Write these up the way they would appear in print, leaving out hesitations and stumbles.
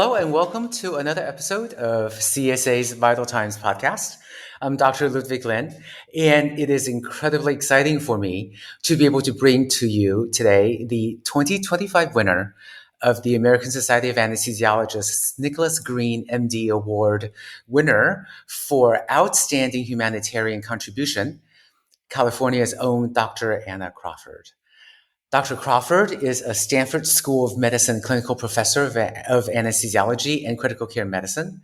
Hello and welcome to another episode of CSA's Vital Times podcast. I'm Dr. Ludwig Lin, and it is incredibly exciting for me to be able to bring to you today the 2025 winner of the American Society of Anesthesiologists Nicholas Greene MD Award winner for Outstanding Humanitarian Contribution, California's own Dr. Anna Crawford. Dr. Crawford is a Stanford School of Medicine clinical professor of anesthesiology and critical care medicine,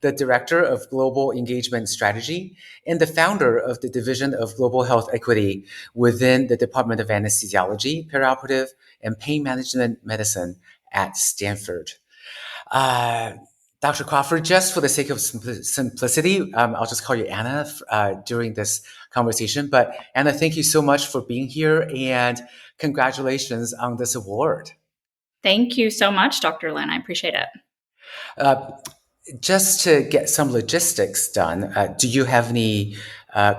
the director of global engagement strategy, and the founder of the Division of Global Health Equity within the Department of Anesthesiology, Perioperative, and Pain Management Medicine at Stanford. Dr. Crawford, just for the sake of simplicity, I'll just call you Anna during this conversation. But Anna, thank you so much for being here and congratulations on this award. Thank you so much, Dr. Lin. I appreciate it. Just to get some logistics done, do you have any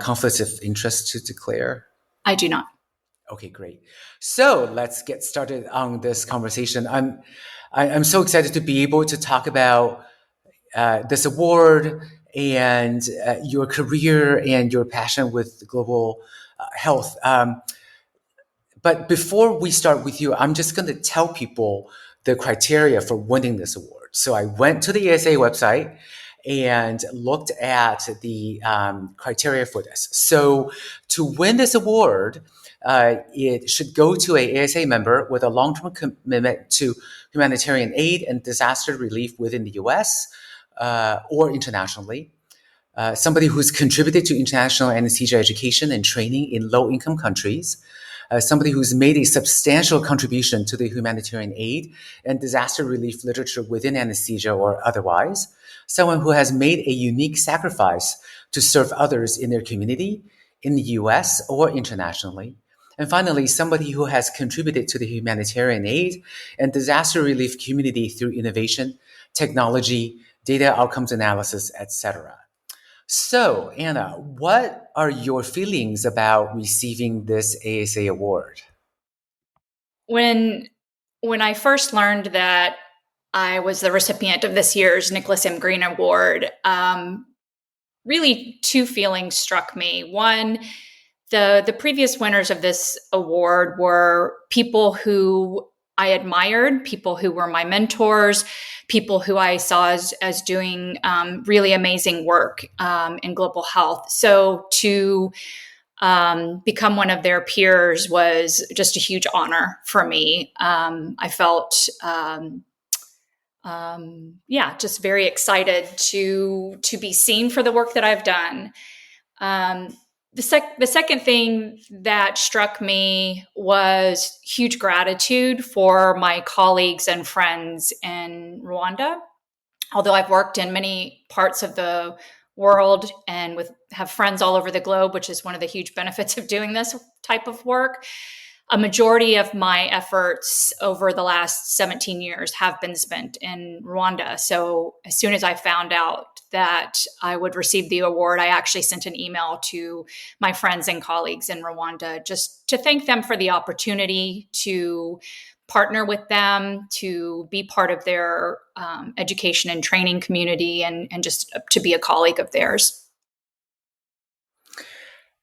conflicts of interest to declare? I do not. Okay, great. So let's get started on this conversation. I'm so excited to be able to talk about this award and your career and your passion with global health. But before we start with you, I'm just going to tell people the criteria for winning this award. So I went to the ASA website and looked at the criteria for this. So to win this award, it should go to a ASA member with a long-term commitment to humanitarian aid and disaster relief within the U.S. Or internationally. Somebody who's contributed to international anesthesia education and training in low-income countries. Somebody who's made a substantial contribution to the humanitarian aid and disaster relief literature within anesthesia or otherwise. Someone who has made a unique sacrifice to serve others in their community, in the US or internationally. And finally, somebody who has contributed to the humanitarian aid and disaster relief community through innovation, technology, data outcomes analysis, etc. So, Anna, what are your feelings about receiving this ASA award? When I first learned that I was the recipient of this year's Nicholas M. Greene Award, really two feelings struck me. One, the previous winners of this award were people who I admired, people who were my mentors, people who I saw as doing really amazing work in global health. So to become one of their peers was just a huge honor for me. I felt, just very excited to be seen for the work that I've done. The second thing that struck me was huge gratitude for my colleagues and friends in Rwanda. Although I've worked in many parts of the world and have friends all over the globe, which is one of the huge benefits of doing this type of work, a majority of my efforts over the last 17 years have been spent in Rwanda. So as soon as I found out that I would receive the award, I actually sent an email to my friends and colleagues in Rwanda just to thank them for the opportunity to partner with them, to be part of their education and training community, and just to be a colleague of theirs.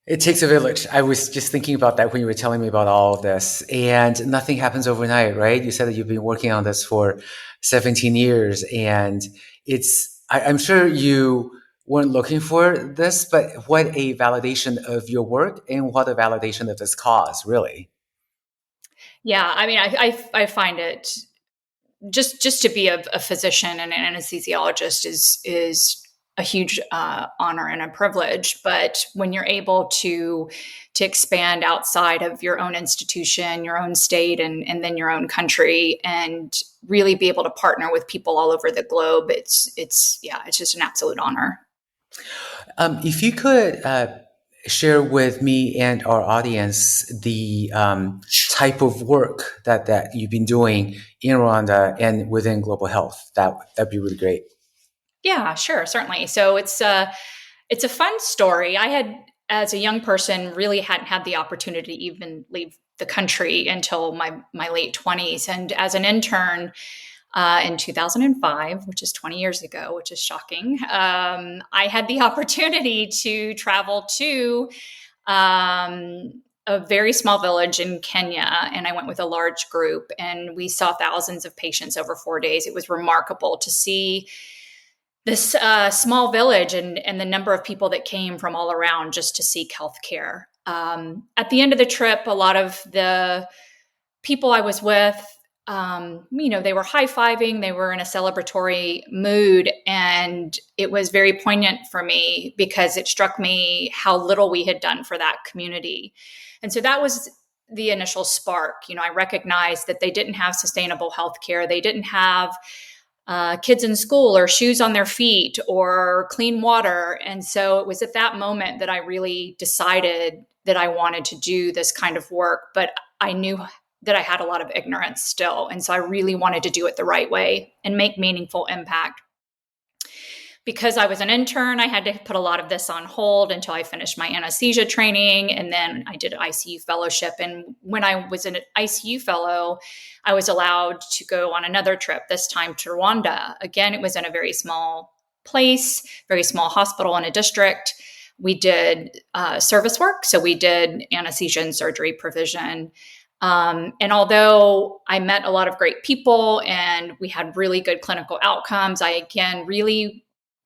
It takes a village. I was just thinking about that when you were telling me about all of this. And nothing happens overnight, right? You said that you've been working on this for 17 years. And I'm sure you weren't looking for this, but what a validation of your work and what a validation of this cause, really. Yeah, I mean, I find it just to be a physician and an anesthesiologist is a huge honor and a privilege. But when you're able to expand outside of your own institution, your own state, and then your own country, and really be able to partner with people all over the globe, it's just an absolute honor. If you could share with me and our audience the type of work that you've been doing in Rwanda and within global health, that'd be really great. Yeah, sure, certainly. So it's a fun story. I had, as a young person, really hadn't had the opportunity to even leave the country until my late 20s. And as an intern, in 2005, which is 20 years ago, which is shocking. I had the opportunity to travel to a very small village in Kenya, and I went with a large group, and we saw thousands of patients over 4 days. It was remarkable to see this small village and the number of people that came from all around just to seek healthcare. At the end of the trip, a lot of the people I was with, they were high-fiving, they were in a celebratory mood, and it was very poignant for me because it struck me how little we had done for that community. And so that was the initial spark. I recognized that they didn't have sustainable healthcare. They didn't have kids in school or shoes on their feet or clean water. And so it was at that moment that I really decided that I wanted to do this kind of work, but I knew that I had a lot of ignorance still. And so I really wanted to do it the right way and make meaningful impact. Because I was an intern, I had to put a lot of this on hold until I finished my anesthesia training. And then I did an ICU fellowship. And when I was an ICU fellow, I was allowed to go on another trip, this time to Rwanda. Again, it was in a very small place, very small hospital in a district. We did service work. So we did anesthesia and surgery provision. And although I met a lot of great people and we had really good clinical outcomes, I again really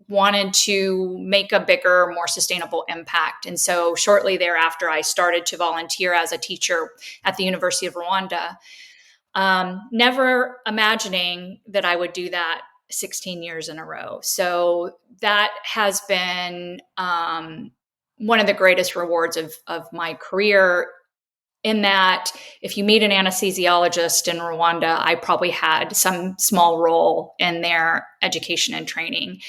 wanted to make a bigger, more sustainable impact. And so shortly thereafter, I started to volunteer as a teacher at the University of Rwanda, never imagining that I would do that 16 years in a row. So that has been one of the greatest rewards of my career, in that if you meet an anesthesiologist in Rwanda, I probably had some small role in their education and training.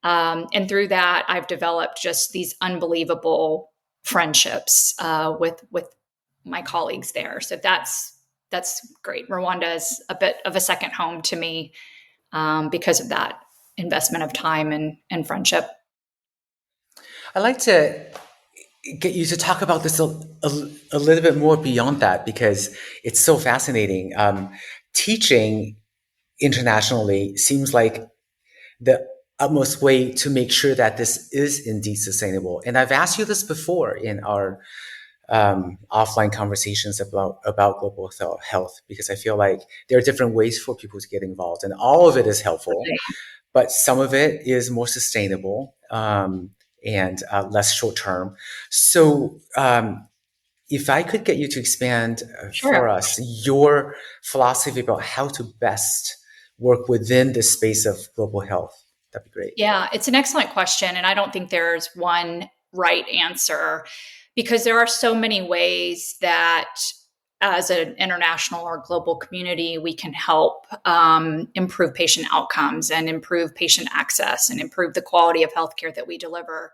And through that, I've developed just these unbelievable friendships with my colleagues there. So that's great. Rwanda is a bit of a second home to me because of that investment of time and friendship. I'd like to get you to talk about this a little bit more beyond that, because it's so fascinating. Teaching internationally seems like the utmost way to make sure that this is indeed sustainable. And I've asked you this before in our offline conversations about global health, because I feel like there are different ways for people to get involved, and all of it is helpful, but some of it is more sustainable and less short term. So if I could get you to expand for us your philosophy about how to best work within the space of global health, that'd be great. Yeah, it's an excellent question. And I don't think there's one right answer, because there are so many ways that as an international or global community, we can help improve patient outcomes and improve patient access and improve the quality of healthcare that we deliver.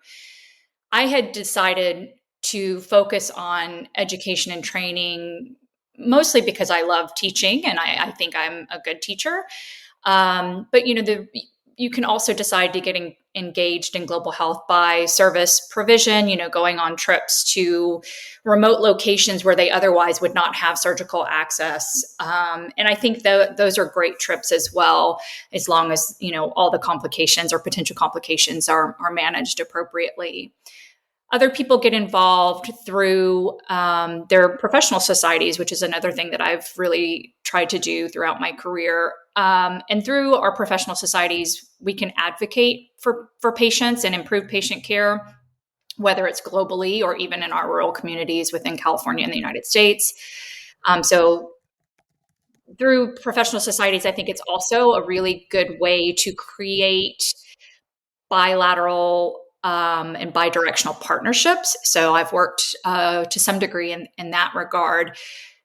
I had decided to focus on education and training, mostly because I love teaching and I think I'm a good teacher. But you can also decide to get engaged in global health by service provision, going on trips to remote locations where they otherwise would not have surgical access. And I think those are great trips as well, as long as, all the complications or potential complications are managed appropriately. Other people get involved through their professional societies, which is another thing that I've really tried to do throughout my career. And through our professional societies, we can advocate for patients and improve patient care, whether it's globally or even in our rural communities within California and the United States. So through professional societies, I think it's also a really good way to create bilateral and bidirectional partnerships. So I've worked to some degree in that regard,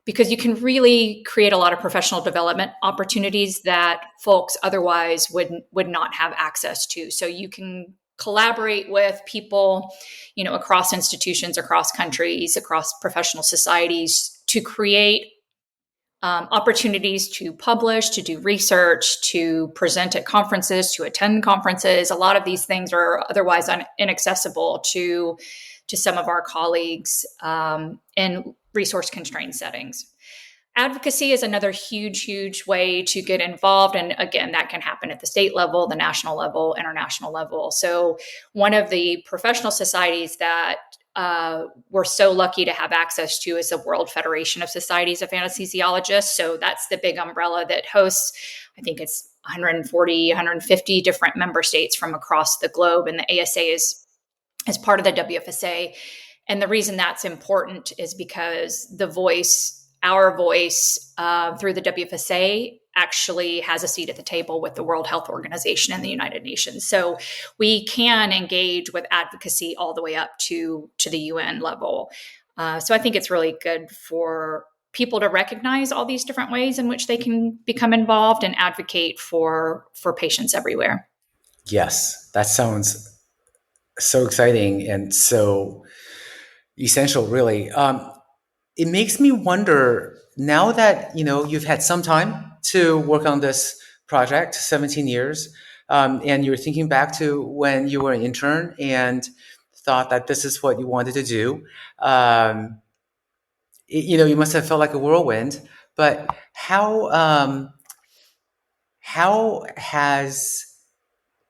because you can really create a lot of professional development opportunities that folks otherwise would not have access to. So you can collaborate with people, across institutions, across countries, across professional societies to create opportunities to publish, to do research, to present at conferences, to attend conferences. A lot of these things are otherwise inaccessible to some of our colleagues in resource-constrained settings. Advocacy is another huge way to get involved. And again, that can happen at the state level, the national level, international level. So one of the professional societies that we're so lucky to have access to is the World Federation of Societies of Anesthesiologists. So that's the big umbrella that hosts, I think it's 140, 150 different member states from across the globe. And the ASA is part of the WFSA. And the reason that's important is because our voice through the WFSA actually has a seat at the table with the World Health Organization and the United Nations. So we can engage with advocacy all the way up to the UN level. So I think it's really good for people to recognize all these different ways in which they can become involved and advocate for patients everywhere. Yes, that sounds so exciting and so essential, really. It makes me wonder, now that you've had some time to work on this project, 17 years, and you're thinking back to when you were an intern and thought that this is what you wanted to do. You must have felt like a whirlwind. But how has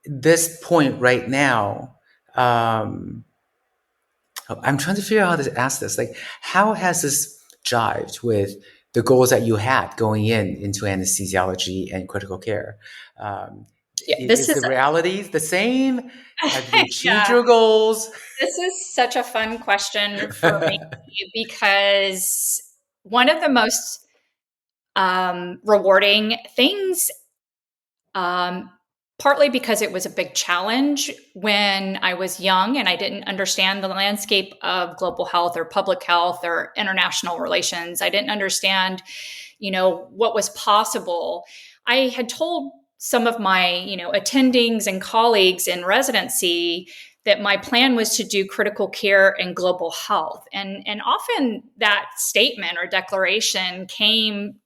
this point right now? I'm trying to figure out how to ask this. Like, how has this jived with the goals that you had going into anesthesiology and critical care? This Is is the reality the same? Have you achieved yeah, your goals? this is such a fun question for me because one of the most rewarding things, partly because it was a big challenge when I was young and I didn't understand the landscape of global health or public health or international relations. I didn't understand, what was possible. I had told some of my, attendings and colleagues in residency that my plan was to do critical care and global health. And often that statement or declaration came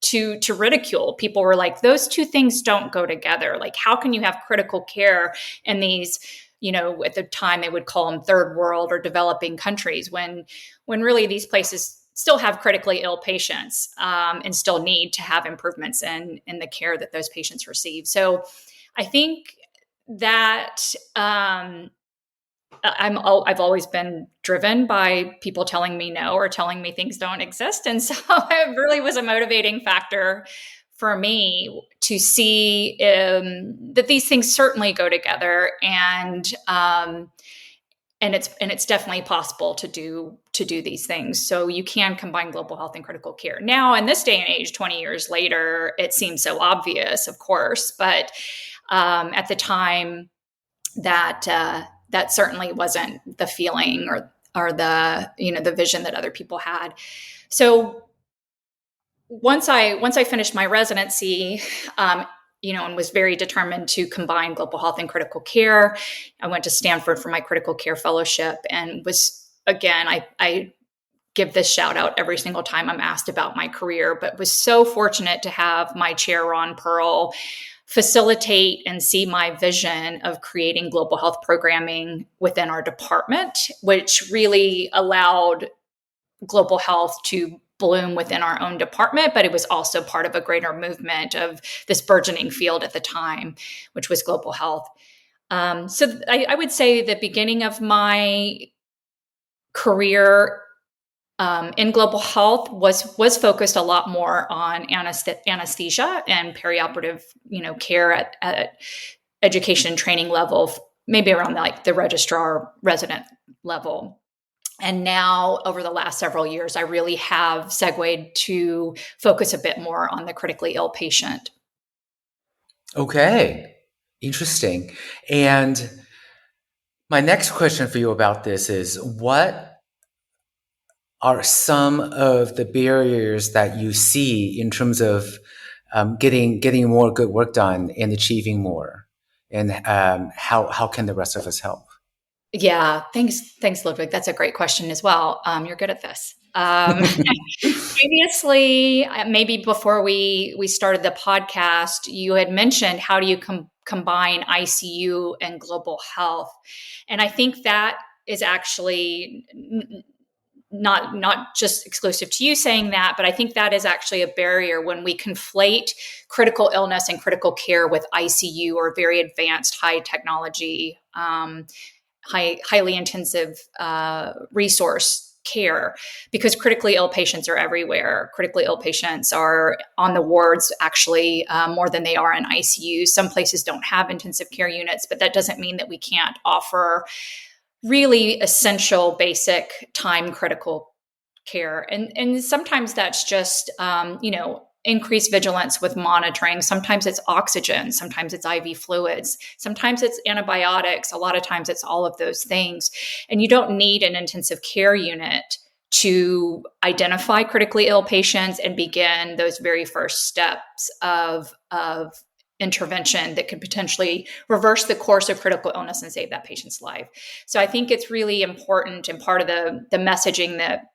to ridicule. People were like, those two things don't go together. Like, how can you have critical care in these, at the time they would call them third world or developing countries, when really these places still have critically ill patients, and still need to have improvements in the care that those patients receive. So I think that I've always been driven by people telling me no or telling me things don't exist. And so it really was a motivating factor for me to see that these things certainly go together, and it's definitely possible to do these things. So you can combine global health and critical care. Now, in this day and age, 20 years later, it seems so obvious, of course, but at the time, that certainly wasn't the feeling or the the vision that other people had. So once I finished my residency, and was very determined to combine global health and critical care, I went to Stanford for my critical care fellowship, and was, again, I give this shout out every single time I'm asked about my career, but was so fortunate to have my chair, Ron Pearl, facilitate and see my vision of creating global health programming within our department, which really allowed global health to bloom within our own department, but it was also part of a greater movement of this burgeoning field at the time, which was global health. So I would say the beginning of my career in global health was focused a lot more on anesthesia and perioperative, care at education and training level, maybe around like the registrar resident level. And now, over the last several years, I really have segued to focus a bit more on the critically ill patient. Okay, interesting. And my next question for you about this is, what are some of the barriers that you see in terms of getting more good work done and achieving more? And how can the rest of us help? Yeah, thanks, Ludwig. That's a great question as well. You're good at this. Previously, maybe before we started the podcast, you had mentioned, how do you combine ICU and global health? And I think that is actually not just exclusive to you saying that, but I think that is actually a barrier when we conflate critical illness and critical care with ICU or very advanced high technology, highly intensive resource care, because critically ill patients are everywhere. Critically ill patients are on the wards actually more than they are in ICU. Some places don't have intensive care units, but that doesn't mean that we can't offer really essential, basic, time critical care. And sometimes that's just, increased vigilance with monitoring. Sometimes it's oxygen. Sometimes it's IV fluids. Sometimes it's antibiotics. A lot of times it's all of those things. And you don't need an intensive care unit to identify critically ill patients and begin those very first steps of intervention that could potentially reverse the course of critical illness and save that patient's life. So I think it's really important, and part of the messaging that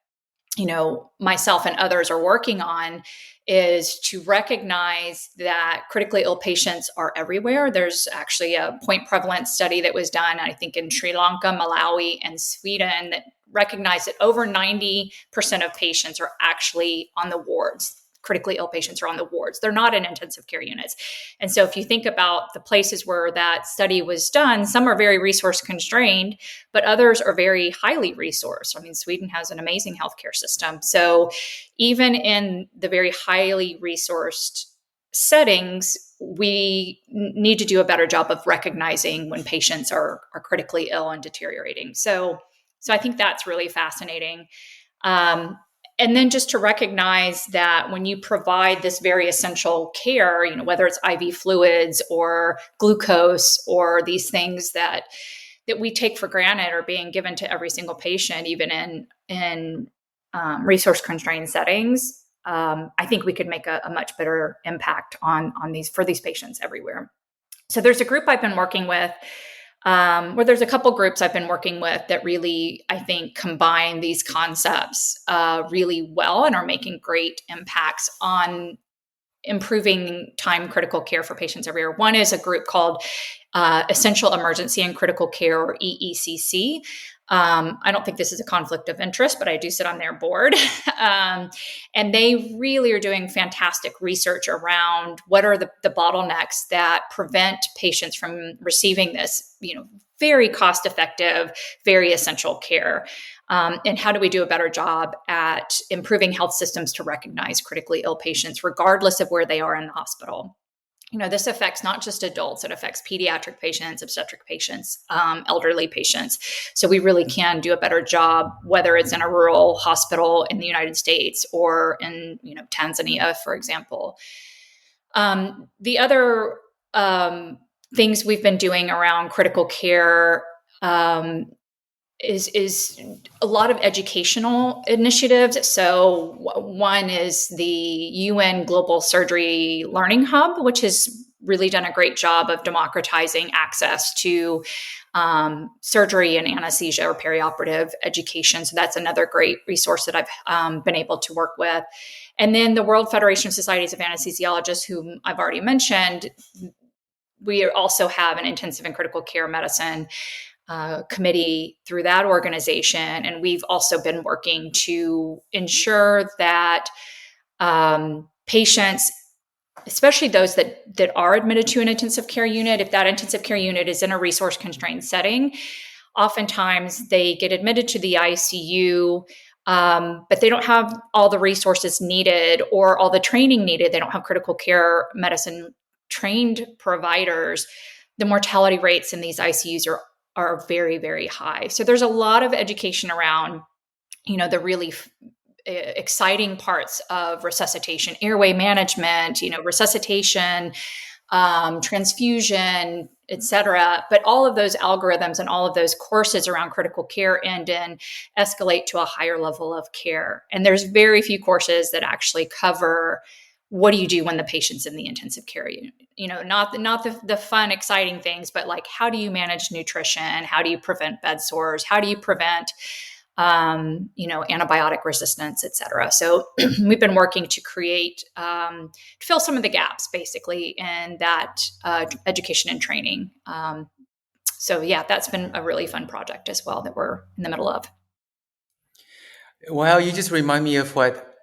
myself and others are working on is to recognize that critically ill patients are everywhere. There's actually a point prevalence study that was done, I think, in Sri Lanka, Malawi, and Sweden that recognized that over 90% of patients are actually on the wards. Critically ill patients are on the wards. They're not in intensive care units. And so if you think about the places where that study was done, some are very resource constrained, but others are very highly resourced. I mean, Sweden has an amazing healthcare system. So even in the very highly resourced settings, we need to do a better job of recognizing when patients are critically ill and deteriorating. So I think that's really fascinating. And then just to recognize that when you provide this very essential care, whether it's IV fluids or glucose or these things that we take for granted are being given to every single patient, even in resource constrained settings, I think we could make a much better impact on these for these patients everywhere. So there's a group I've been working with. There's a couple groups I've been working with that really, I think, combine these concepts really well and are making great impacts on improving time critical care for patients everywhere. One is a group called Essential Emergency and Critical Care, or EECC. I don't think this is a conflict of interest, but I do sit on their board. And they really are doing fantastic research around what are the bottlenecks that prevent patients from receiving this, very cost-effective, very essential care. And how do we do a better job at improving health systems to recognize critically ill patients, regardless of where they are in the hospital? This affects not just adults, it affects pediatric patients, obstetric patients, elderly patients. So we really can do a better job, whether it's in a rural hospital in the United States or in, Tanzania, for example. The other things we've been doing around critical care is a lot of educational initiatives. So one is the UN Global Surgery Learning Hub, which has really done a great job of democratizing access to surgery and anesthesia or perioperative education. So that's another great resource that I've been able to work with. And then the World Federation of Societies of Anesthesiologists, whom I've already mentioned, we also have an intensive and critical care medicine committee through that organization. And we've also been working to ensure that patients, especially those that are admitted to an intensive care unit, if that intensive care unit is in a resource constrained setting, oftentimes they get admitted to the ICU, but they don't have all the resources needed or all the training needed. They don't have critical care medicine trained providers. The mortality rates in these ICUs are very, very high. So there's a lot of education around, the really exciting parts of resuscitation, airway management, resuscitation, transfusion, et cetera. But all of those algorithms and all of those courses around critical care end in escalate to a higher level of care. And there's very few courses that actually cover what do you do when the patient's in the intensive care unit? Not the fun, exciting things, but like, how do you manage nutrition? How do you prevent bed sores? How do you prevent, antibiotic resistance, et cetera? So we've been working to create, to fill some of the gaps, basically, in that education and training. So yeah, that's been a really fun project as well that we're in the middle of. Well, you just remind me of what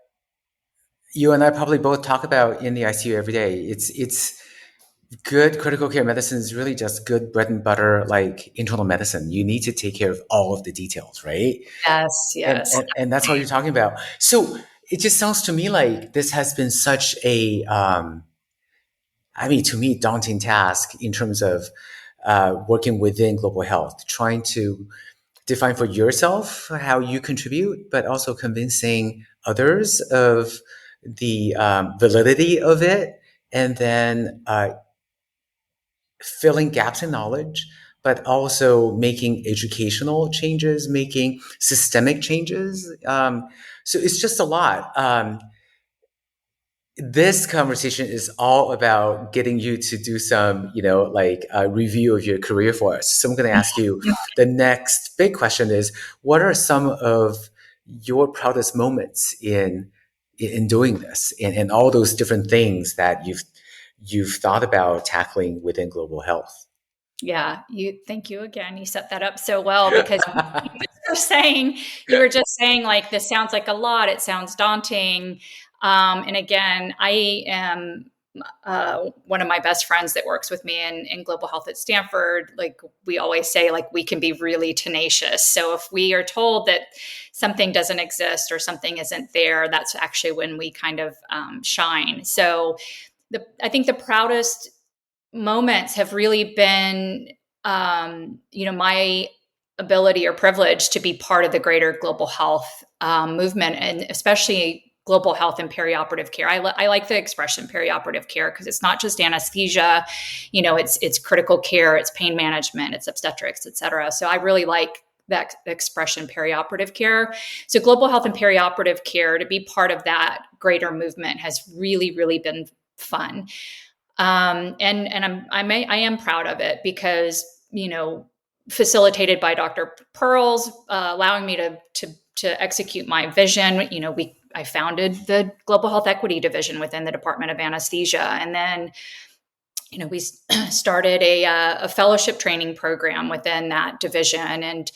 you and I probably both talk about in the ICU every day. It's good critical care medicine is really just good bread and butter like internal medicine. You need to take care of all of the details, right? Yes, And yes. and that's what you're talking about. So it just sounds to me like this has been such a I mean, to me, daunting task in terms of working within global health, trying to define for yourself how you contribute, but also convincing others of the validity of it, and then filling gaps in knowledge, but also making educational changes, making systemic changes. So it's just a lot. This conversation is all about getting you to do some, like a review of your career for us. So I'm going to ask you the next big question is, what are some of your proudest moments in doing this and all those different things that you've thought about tackling within global health? Yeah, thank you again. You set that up so well because you were just saying like this sounds like a lot. It sounds daunting. And again, I am one of my best friends that works with me in global health at Stanford. Like we always say, like we can be really tenacious. So if we are told that something doesn't exist or something isn't there, that's actually when we kind of shine. So I think the proudest moments have really been, my ability or privilege to be part of the greater global health movement, and especially global health and perioperative care. I like the expression perioperative care because it's not just anesthesia, it's critical care, it's pain management, it's obstetrics, et cetera. So I really like that expression perioperative care. So global health and perioperative care, to be part of that greater movement has really, really been fun. I am proud of it because, facilitated by Dr. Pearls, allowing me to execute my vision. I founded the Global Health Equity Division within the Department of Anesthesia. And then, we started a fellowship training program within that division. And,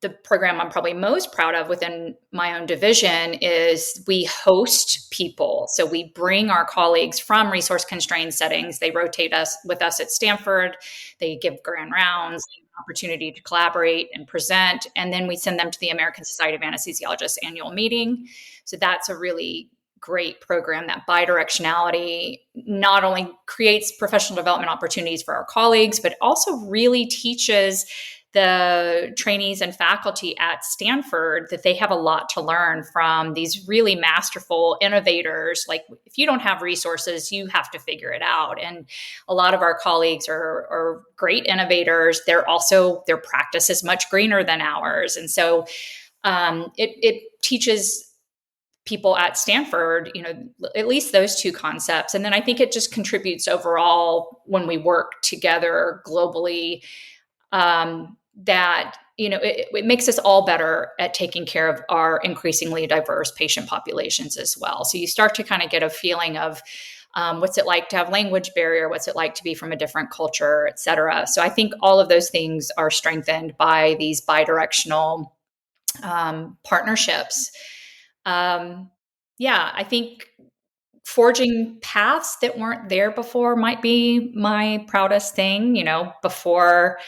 the program I'm probably most proud of within my own division is we host people. So we bring our colleagues from resource constrained settings. They rotate with us at Stanford. They give grand rounds, opportunity to collaborate and present. And then we send them to the American Society of Anesthesiologists annual meeting. So that's a really great program. That bidirectionality not only creates professional development opportunities for our colleagues, but also really teaches the trainees and faculty at Stanford that they have a lot to learn from these really masterful innovators. Like if you don't have resources, you have to figure it out. And a lot of our colleagues are great innovators. Their practice is much greener than ours. And so it teaches people at Stanford, at least those two concepts. And then I think it just contributes overall when we work together globally, that it makes us all better at taking care of our increasingly diverse patient populations as well. So you start to kind of get a feeling of what's it like to have language barrier, what's it like to be from a different culture, et cetera. So I think all of those things are strengthened by these bidirectional partnerships. I think forging paths that weren't there before might be my proudest thing. Before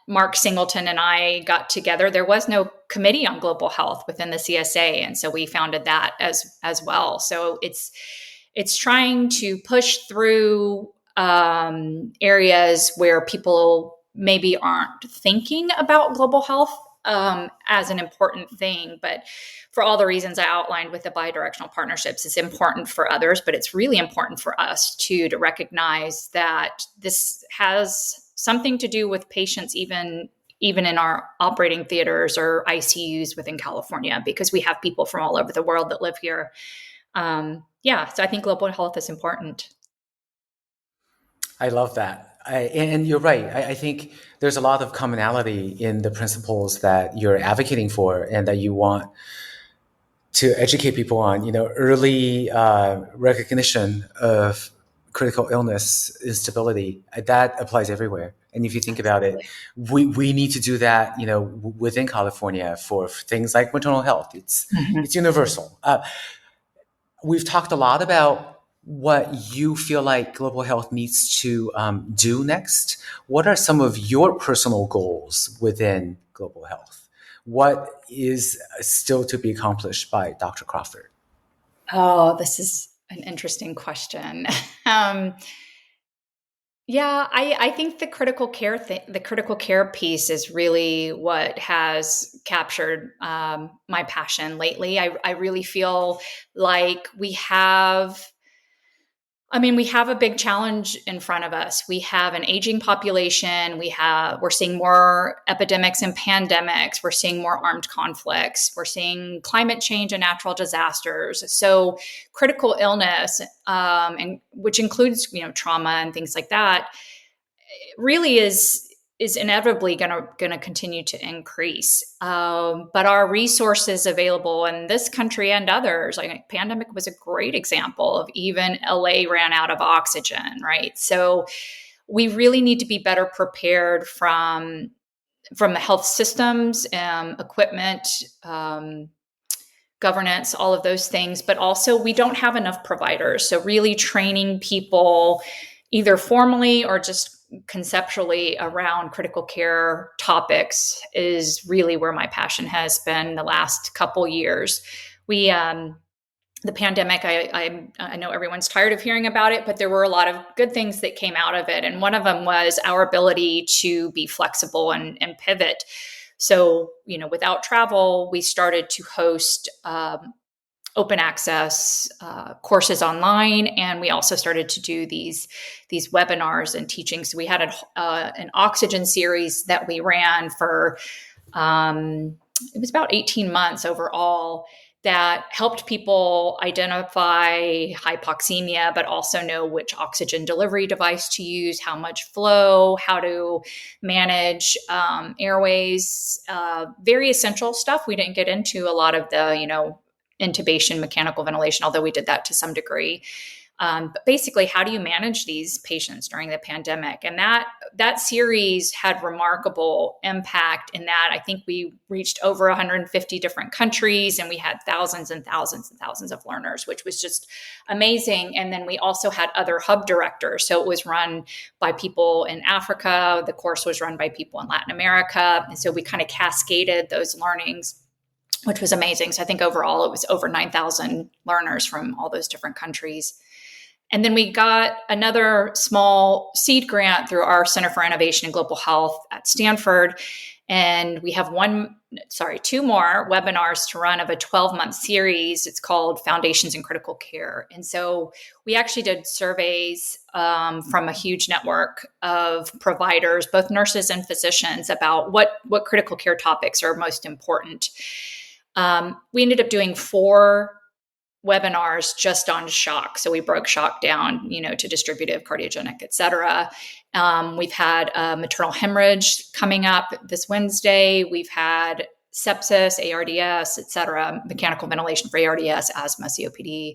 Mark Singleton and I got together, there was no committee on global health within the CSA, and so we founded that as well. So it's trying to push through areas where people maybe aren't thinking about global health as an important thing, but for all the reasons I outlined with the bidirectional partnerships, it's important for others, but it's really important for us too to recognize that this has something to do with patients, even in our operating theaters or ICUs within California, because we have people from all over the world that live here. So I think global health is important. I love that. And you're right. I think there's a lot of commonality in the principles that you're advocating for and that you want to educate people on. Early recognition of critical illness instability, that applies everywhere. And if you think about it, we need to do that, within California for things like maternal health. Mhm. It's universal. We've talked a lot about what you feel like global health needs to do next. What are some of your personal goals within global health? What is still to be accomplished by Dr. Crawford? Oh, this is an interesting question. um, yeah, I think the critical care piece is really what has captured my passion lately. I really feel like we have a big challenge in front of us. We have an aging population. We're seeing more epidemics and pandemics. We're seeing more armed conflicts. We're seeing climate change and natural disasters. So critical illness, and which includes trauma and things like that, really is inevitably going to continue to increase. But our resources available in this country and others, like pandemic was a great example of, even LA ran out of oxygen, right? So we really need to be better prepared from the health systems, equipment, governance, all of those things. But also, we don't have enough providers. So really training people either formally or just conceptually around critical care topics is really where my passion has been the last couple years. The pandemic, I know everyone's tired of hearing about it, but there were a lot of good things that came out of it. And one of them was our ability to be flexible and pivot. So, without travel, we started to host open access courses online, and we also started to do these webinars and teachings. So we had an oxygen series that we ran for it was about 18 months overall, that helped people identify hypoxemia, but also know which oxygen delivery device to use, how much flow, how to manage airways, very essential stuff. We didn't get into a lot of the, intubation, mechanical ventilation, although we did that to some degree. But basically, how do you manage these patients during the pandemic? And that series had remarkable impact in that I think we reached over 150 different countries, and we had thousands and thousands and thousands of learners, which was just amazing. And then we also had other hub directors. So it was run by people in Africa. The course was run by people in Latin America. And so we kind of cascaded those learnings, which was amazing. So I think overall it was over 9,000 learners from all those different countries. And then we got another small seed grant through our Center for Innovation and Global Health at Stanford. And we have two more webinars to run of a 12-month series. It's called Foundations in Critical Care. And so we actually did surveys from a huge network of providers, both nurses and physicians, about what critical care topics are most important. We ended up doing 4 webinars just on shock. So we broke shock down, to distributive, cardiogenic, et cetera. We've had maternal hemorrhage coming up this Wednesday. We've had sepsis, ARDS, et cetera, mechanical ventilation for ARDS, asthma, COPD.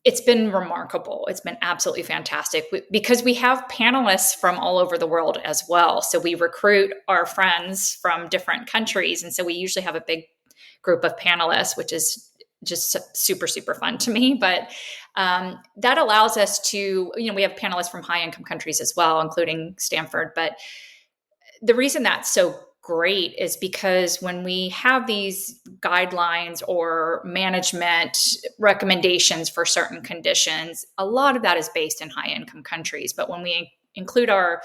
It's been remarkable. It's been absolutely fantastic because we have panelists from all over the world as well. So we recruit our friends from different countries. And so we usually have a big group of panelists, which is just super, super fun to me. But that allows us to, we have panelists from high income countries as well, including Stanford. But the reason that's so great is because when we have these guidelines or management recommendations for certain conditions, a lot of that is based in high income countries. But when we include our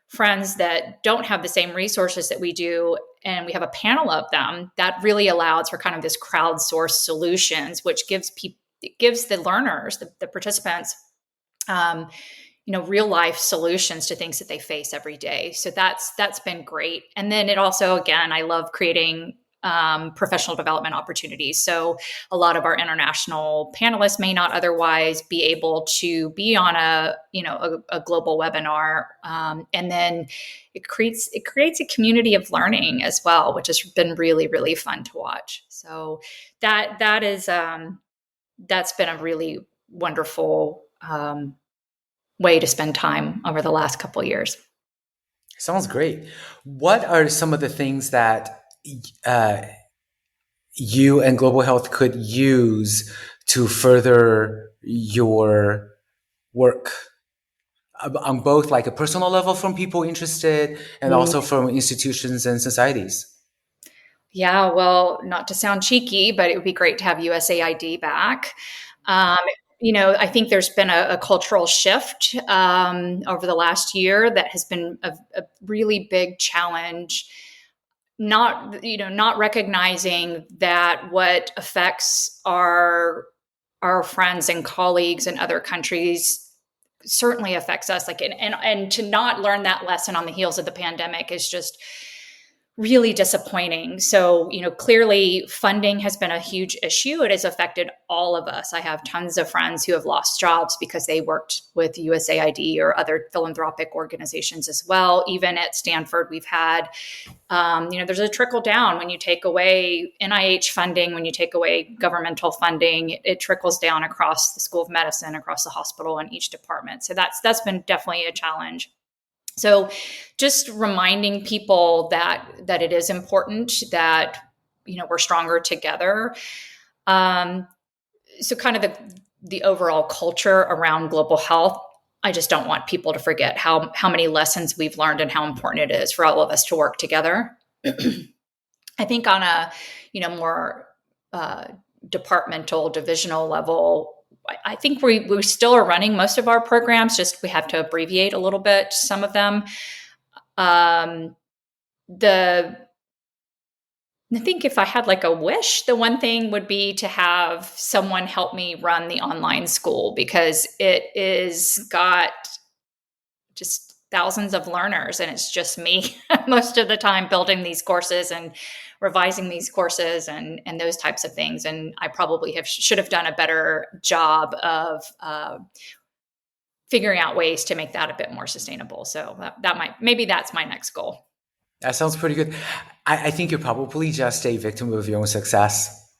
friends that don't have the same resources that we do, and we have a panel of them, that really allows for kind of this crowdsourced solutions, which gives the learners, the participants, real life solutions to things that they face every day. So that's been great. And then it also, again, I love creating professional development opportunities. So a lot of our international panelists may not otherwise be able to be on a global webinar. And then it creates a community of learning as well, which has been really, really fun to watch. So that's been a really wonderful way to spend time over the last couple of years. Sounds great. What are some of the things that uh, you and Global Health could use to further your work on both like a personal level from people interested and also from institutions and societies? Yeah, well, not to sound cheeky, but it would be great to have USAID back. Um, I think there's been a cultural shift over the last year that has been a really big challenge. Not recognizing that what affects our friends and colleagues in other countries certainly affects us. And to not learn that lesson on the heels of the pandemic is just really disappointing. So, clearly funding has been a huge issue. It has affected all of us. I have tons of friends who have lost jobs because they worked with USAID or other philanthropic organizations as well. Even at Stanford, we've had, there's a trickle down when you take away NIH funding, when you take away governmental funding, it trickles down across the School of Medicine, across the hospital and each department. So that's been definitely a challenge. So just reminding people that it is important that, we're stronger together. So kind of the overall culture around global health, I just don't want people to forget how many lessons we've learned and how important it is for all of us to work together. I think on a, more departmental, divisional level, I think we still are running most of our programs, just we have to abbreviate a little bit some of them. I think if I had like a wish, the one thing would be to have someone help me run the online school, because it is got just thousands of learners and it's just me most of the time building these courses and revising these courses and those types of things. And I probably should have done a better job of figuring out ways to make that a bit more sustainable. So maybe that's my next goal. That sounds pretty good. I think you're probably just a victim of your own success,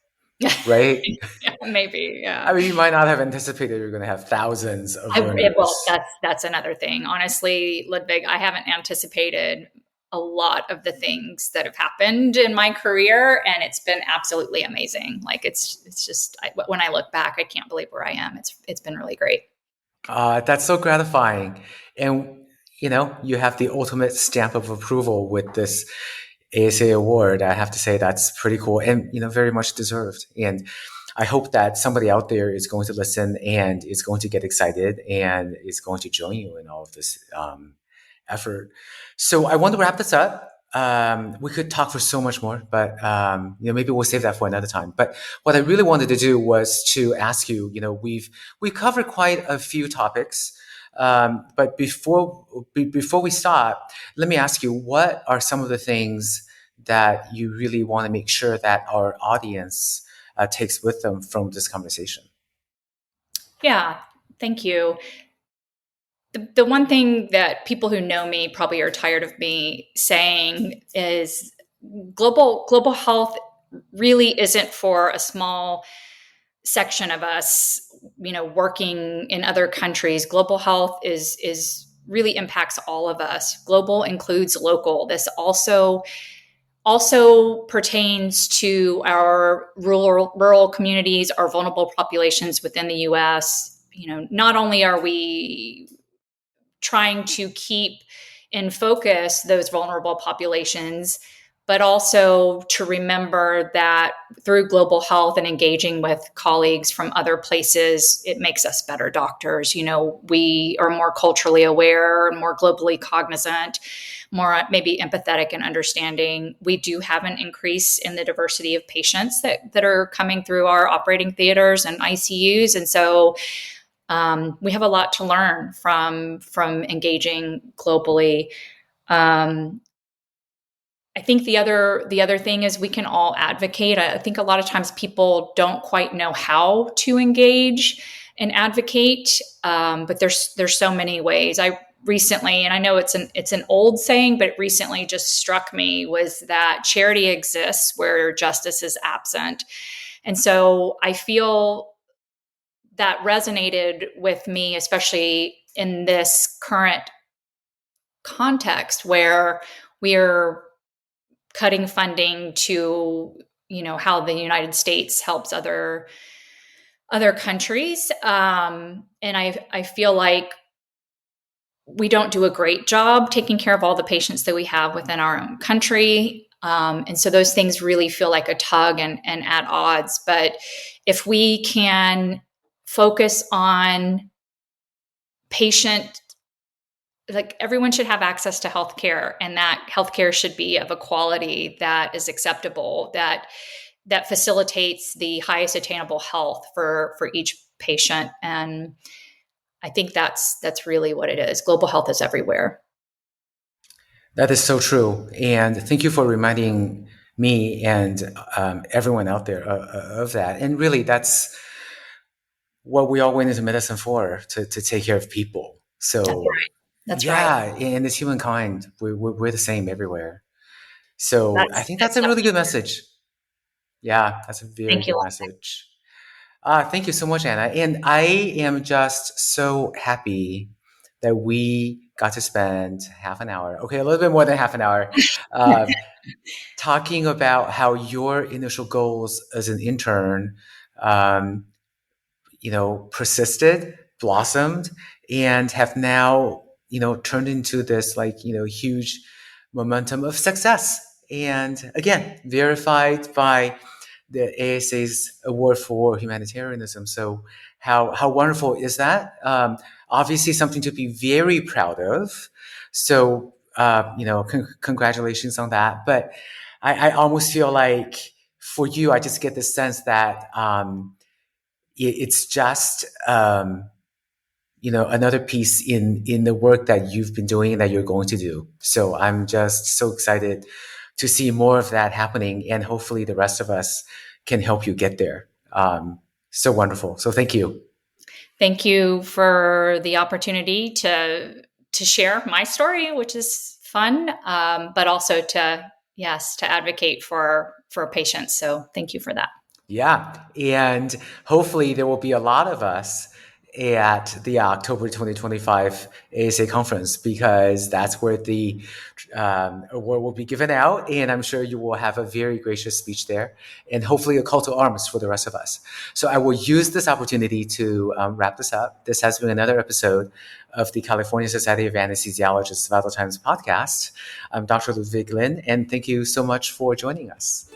right? Yeah, maybe. Yeah. I mean, you might not have anticipated you're going to have thousands of learners. Well, that's another thing. Honestly, Ludwig, I haven't anticipated a lot of the things that have happened in my career, and it's been absolutely amazing. Like it's just when I look back, I can't believe where I am. It's been really great. That's so gratifying, and you have the ultimate stamp of approval with this ASA award. I have to say that's pretty cool, and very much deserved. And I hope that somebody out there is going to listen and is going to get excited and is going to join you in all of this effort. So I want to wrap this up. We could talk for so much more, but maybe we'll save that for another time. But what I really wanted to do was to ask you. We've covered quite a few topics, but before we stop, let me ask you, what are some of the things that you really want to make sure that our audience takes with them from this conversation? Yeah, thank you. The one thing that people who know me probably are tired of me saying is global health really isn't for a small section of us, working in other countries. Global health is really impacts all of us. Global includes local. This also pertains to our rural communities, our vulnerable populations within the US. Not only are we trying to keep in focus those vulnerable populations, but also to remember that through global health and engaging with colleagues from other places, it makes us better doctors. We are more culturally aware, more globally cognizant, more maybe empathetic and understanding. We do have an increase in the diversity of patients that are coming through our operating theaters and ICUs. And so we have a lot to learn from engaging globally. I think the other thing is we can all advocate. I think a lot of times people don't quite know how to engage and advocate, but there's so many ways. I recently, and I know it's an old saying, but it recently just struck me, was that charity exists where justice is absent. And so I feel that resonated with me, especially in this current context where we're cutting funding to, how the United States helps other countries. And I feel like we don't do a great job taking care of all the patients that we have within our own country. And so those things really feel like a tug and at odds. But if we can focus on patient, like everyone should have access to healthcare, and that healthcare should be of a quality that is acceptable, that facilitates the highest attainable health for each patient. And I think that's really what it is. Global health is everywhere. That is so true. And thank you for reminding me and everyone out there of that. And really, that's what we all went into medicine for, to take care of people. That's So, right. That's right. yeah, and as humankind, we're the same everywhere. So I think that's That's a really definitely good true. message. Yeah, that's a very Thank you. good message. Thank you so much, Anna. And I am just so happy that we got to spend half an hour, okay, a little bit more than half an hour, uh, talking about how your initial goals as an intern, um, persisted, blossomed, and have now, turned into this like, huge momentum of success. And again, verified by the ASA's Award for Humanitarianism. So how wonderful is that? Obviously, something to be very proud of. So congratulations on that. But I almost feel like for you, I just get the sense that it's just another piece in the work that you've been doing and that you're going to do. So I'm just so excited to see more of that happening, and hopefully the rest of us can help you get there. So wonderful. So thank you. Thank you for the opportunity to share my story, which is fun, but also to advocate for patients. So thank you for that. Yeah. And hopefully there will be a lot of us at the October 2025 ASA conference, because that's where the award will be given out. And I'm sure you will have a very gracious speech there, and hopefully a call to arms for the rest of us. So I will use this opportunity to wrap this up. This has been another episode of the California Society of Anesthesiologists Vital Times podcast. I'm Dr. Ludwig Lin, and thank you so much for joining us.